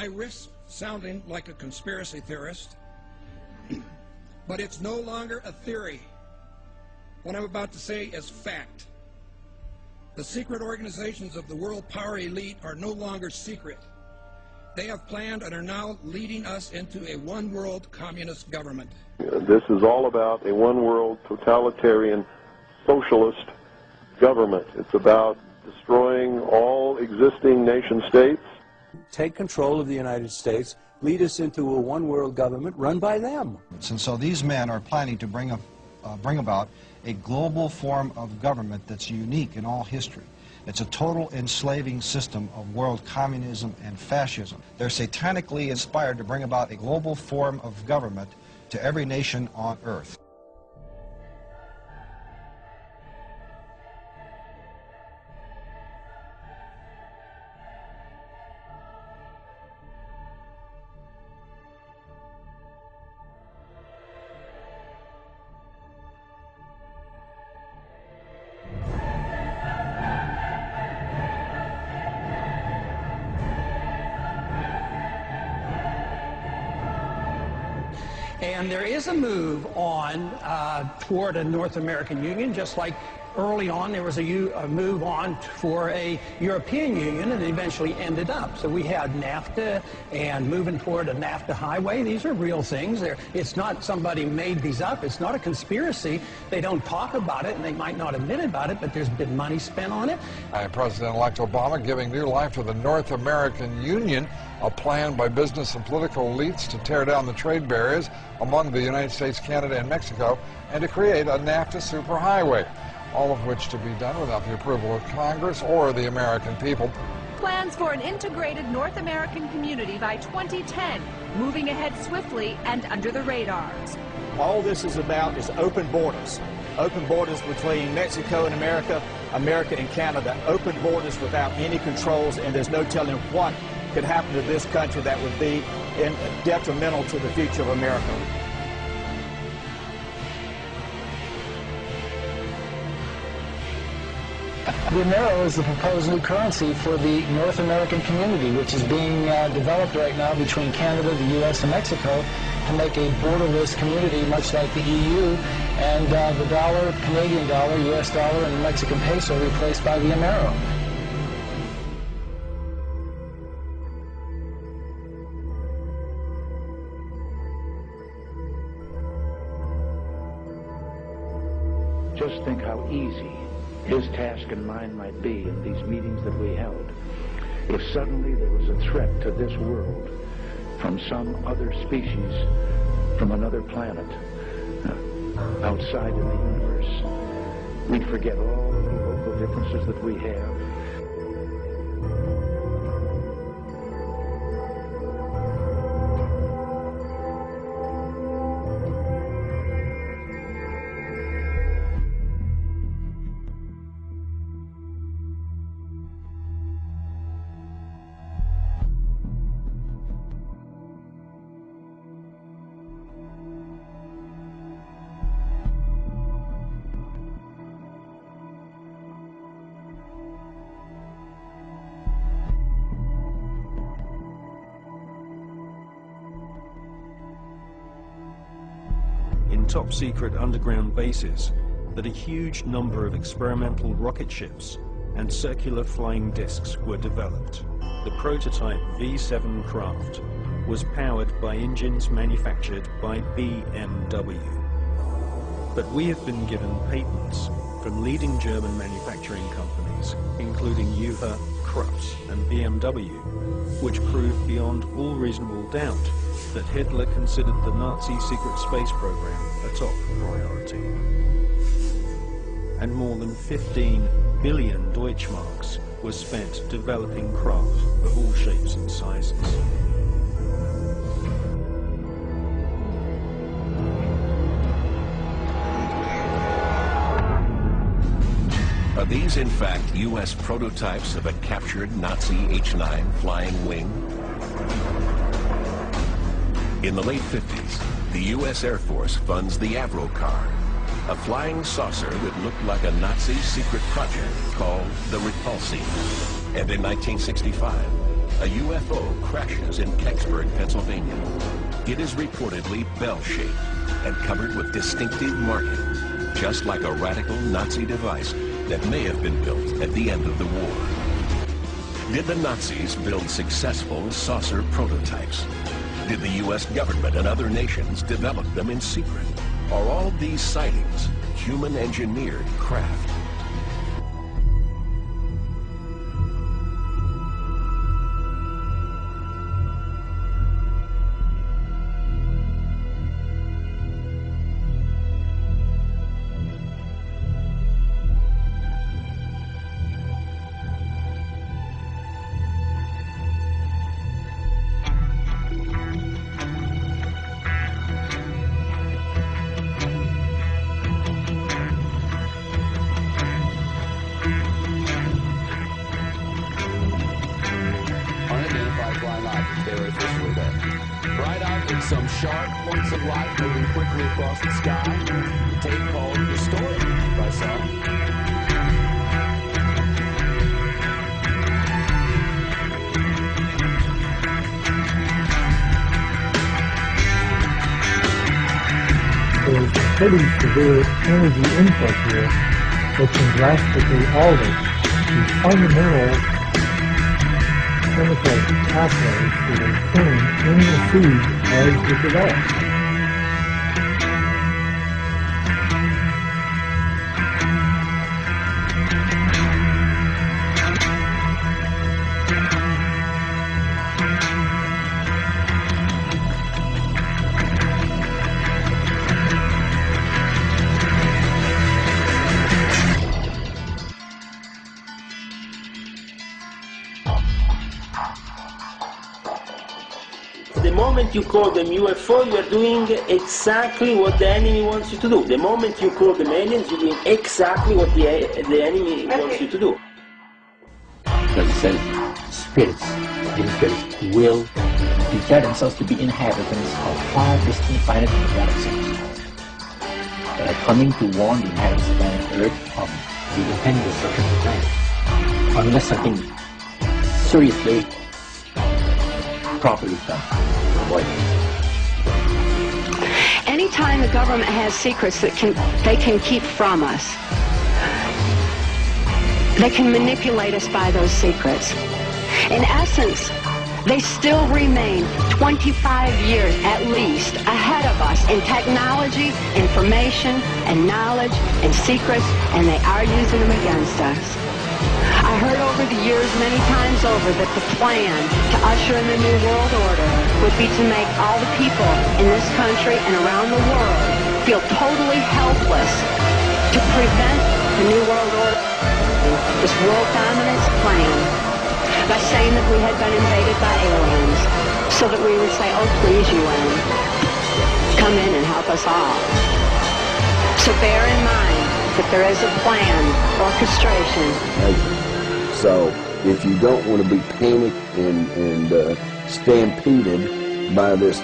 I risk sounding like a conspiracy theorist, but it's no longer a theory. What I'm about to say is fact. The secret organizations of the world power elite are no longer secret. They have planned and are now leading us into a one-world communist government. This is all about a one-world totalitarian socialist government. It's about destroying all existing nation-states. Take control of the United States, lead us into a one-world government run by them. And so these men are planning to bring about a global form of government that's unique in all history. It's a total enslaving system of world communism and fascism. They're satanically inspired to bring about a global form of government to every nation on earth. And there is a move on toward a North American Union, just like early on there was a move on for a European Union, and it eventually ended up. So we had NAFTA and moving toward a NAFTA highway. These are real things. It's not somebody made these up. It's not a conspiracy. They don't talk about it, and they might not admit about it, but there's been money spent on it. President-elect Obama giving new life to the North American Union, a plan by business and political elites to tear down the trade barriers among the United States, Canada, and Mexico, and to create a NAFTA superhighway, all of which to be done without the approval of Congress or the American people. Plans for an integrated North American community by 2010, moving ahead swiftly and under the radars. All this is about is open borders between Mexico and America, America and Canada, open borders without any controls, and there's no telling what could happen to this country that would be detrimental to the future of America. The Amero is the proposed new currency for the North American community, which is being developed right now between Canada, the U.S., and Mexico to make a borderless community much like the EU, and the dollar, Canadian dollar, U.S. dollar, and the Mexican peso replaced by the Amero. Just think how easy his task and mine might be in these meetings that we held if suddenly there was a threat to this world from some other species, from another planet, outside in the universe. We'd forget all the local differences that we have. In top-secret underground bases that a huge number of experimental rocket ships and circular flying discs were developed. The prototype V7 craft was powered by engines manufactured by BMW. But we have been given patents from leading German manufacturing companies, including Juha, Krups, and BMW, which prove beyond all reasonable doubt that Hitler considered the Nazi secret space program a top priority. And more than 15 billion Deutschmarks was spent developing craft of all shapes and sizes. Are these in fact U.S. prototypes of a captured Nazi H-9 flying wing? In the late 50s, the U.S. Air Force funds the Avrocar, a flying saucer that looked like a Nazi secret project called the Repulsi. And in 1965, a UFO crashes in Kecksburg, Pennsylvania. It is reportedly bell-shaped and covered with distinctive markings, just like a radical Nazi device that may have been built at the end of the war. Did the Nazis build successful saucer prototypes? Did the U.S. government and other nations develop them in secret? Are all these sightings human-engineered craft? Some sharp points of light moving quickly across the sky. The tape called The Story by some. There's a pretty severe energy input here that can drastically alter the fundamental chemical pathways that are occurring in the seed as it develops. The moment you call them UFO, you are doing exactly what the enemy wants you to do. The moment you call them aliens, you're doing exactly what the enemy wants you to do. Because it says spirits, living spirits, will declare themselves to be inhabitants of far distant planets in the galaxy that are coming to warn the inhabitants of planet Earth of the impending destruction of the planet, unless something seriously properly done. Anytime the government has secrets that they can keep from us, they can manipulate us by those secrets. In essence, they still remain 25 years at least ahead of us in technology, information, and knowledge, and secrets, and they are using them against us. I heard over the years many times over that the plan to usher in the New World Order would be to make all the people in this country and around the world feel totally helpless to prevent the New World Order, this world dominance plan, by saying that we had been invaded by aliens, so that we would say, oh please UN, come in and help us all. So bear in mind that there is a plan, orchestration. So if you don't want to be panicked and stampeded by this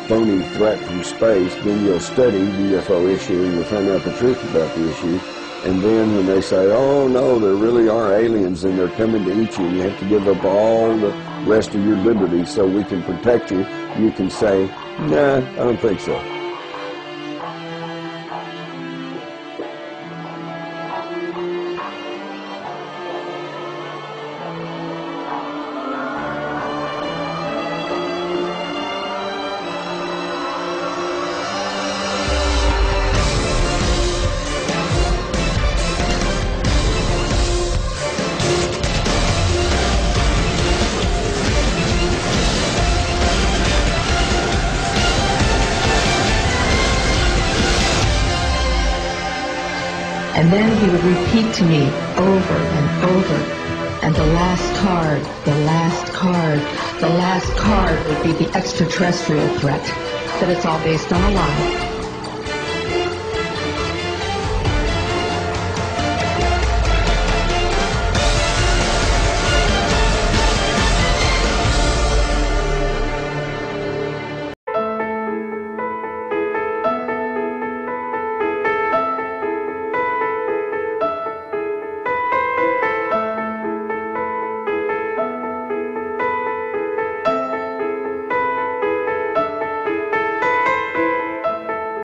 phony threat from space, then you'll study the UFO issue and you'll find out the truth about the issue. And then when they say, oh no, there really are aliens and they're coming to eat you, and you have to give up all the rest of your liberty so we can protect you, you can say, nah, I don't think so. And then he would repeat to me over and over, and the last card, the last card, the last card would be the extraterrestrial threat, that it's all based on a lie.